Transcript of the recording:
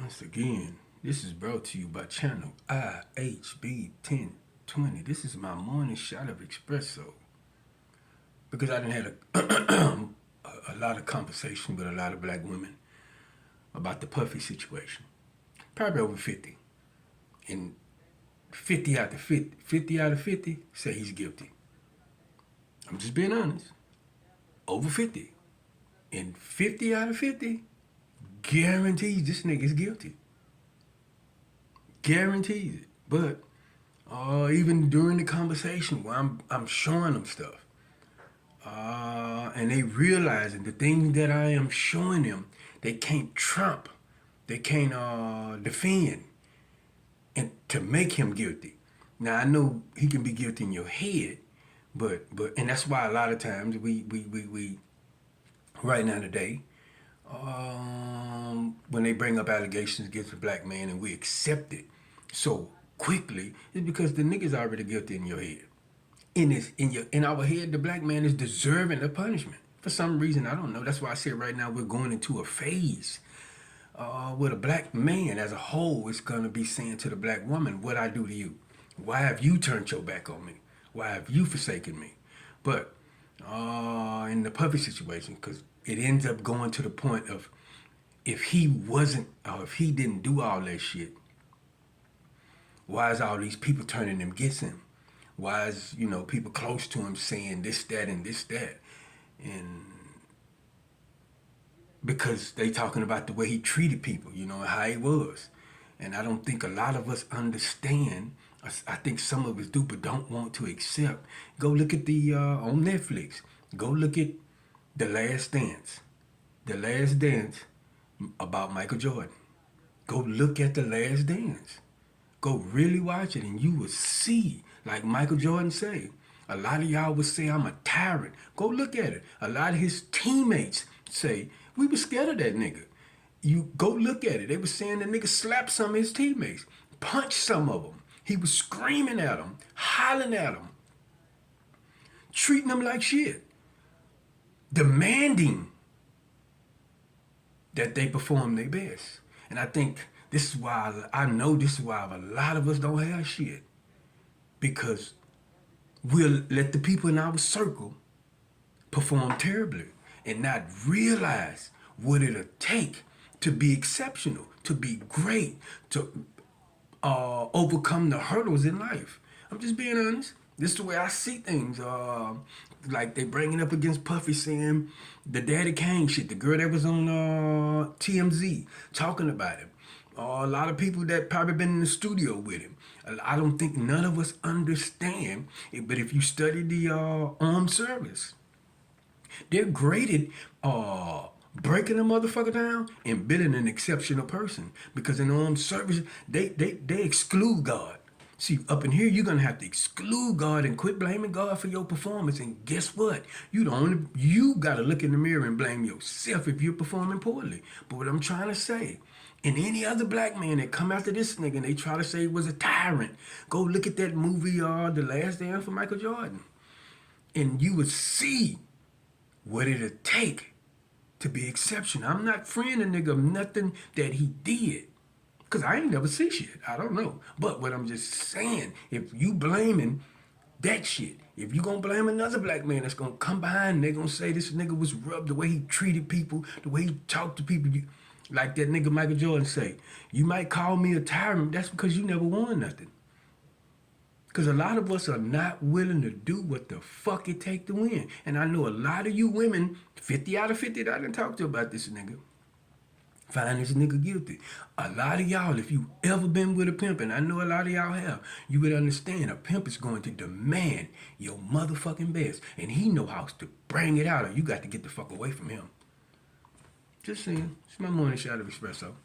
Once again, this is brought to you by channel IHB1020. This is my morning shot of espresso. Because I done had a lot of conversation with a lot of black women about the Puffy situation. Probably over 50. And 50 out of 50 say he's guilty. I'm just being honest. Over 50. And 50 out of 50 guarantees this nigga's guilty. Guarantees it. But even during the conversation where I'm showing them stuff, and they realizing the things that I am showing them, they can't trump, they can't defend, and to make him guilty. Now I know he can be guilty in your head, but and that's why a lot of times we right now today, when they bring up allegations against a black man and we accept it so quickly, it's because the nigga's already guilty in your head. In our head, the black man is deserving of punishment. For some reason, I don't know. That's why I said right now we're going into a phase where the black man as a whole is going to be saying to the black woman, what I do to you? Why have you turned your back on me? Why have you forsaken me? But in the Puffy situation, because it ends up going to the point of if he wasn't, or if he didn't do all that shit, why is all these people turning them against him? Why is, people close to him saying this, that, and this, that? And because they talking about the way he treated people, and how he was. And I don't think a lot of us understand. I think some of us do, but don't want to accept. Go look at on Netflix. Go look at The Last Dance. The Last Dance about Michael Jordan. Go look at The Last Dance. Go really watch it and you will see, like Michael Jordan say, a lot of y'all would say I'm a tyrant. Go look at it. A lot of his teammates say, we were scared of that nigga. You go look at it. They were saying the nigga slapped some of his teammates, punched some of them. He was screaming at them, hollering at them, treating them like shit, demanding that they perform their best. And I think this is why, I know this is why a lot of us don't have shit. Because we'll let the people in our circle perform terribly and not realize what it'll take to be exceptional, to be great, to overcome the hurdles in life. I'm just being honest. This is the way I see things. Like they bringing up against Puffy saying the Daddy Kane shit, the girl that was on TMZ talking about him. A lot of people that probably been in the studio with him. I don't think none of us understand it, but if you study the armed service, they're graded breaking a motherfucker down and building an exceptional person. Because in the armed service, they exclude God. See, up in here, you're going to have to exclude God and quit blaming God for your performance. And guess what? You got to look in the mirror and blame yourself if you're performing poorly. But what I'm trying to say, and any other black man that come after this nigga and they try to say he was a tyrant, go look at that movie, The Last Dance for Michael Jordan. And you would see what it'll take to be exceptional. I'm not freeing a nigga of nothing that he did. Because I ain't never see shit. I don't know. But what I'm just saying, if you blaming that shit, if you gonna blame another black man that's gonna come behind and they gonna say this nigga was rubbed, the way he treated people, the way he talked to people, like that nigga Michael Jordan say, you might call me a tyrant, that's because you never won nothing. Because a lot of us are not willing to do what the fuck it take to win. And I know a lot of you women, 50 out of 50 that I done talked to about this nigga, find this nigga guilty. A lot of y'all, if you ever been with a pimp, and I know a lot of y'all have, you would understand a pimp is going to demand your motherfucking best. And he know how to bring it out, or you got to get the fuck away from him. Just saying. It's my morning shot of espresso.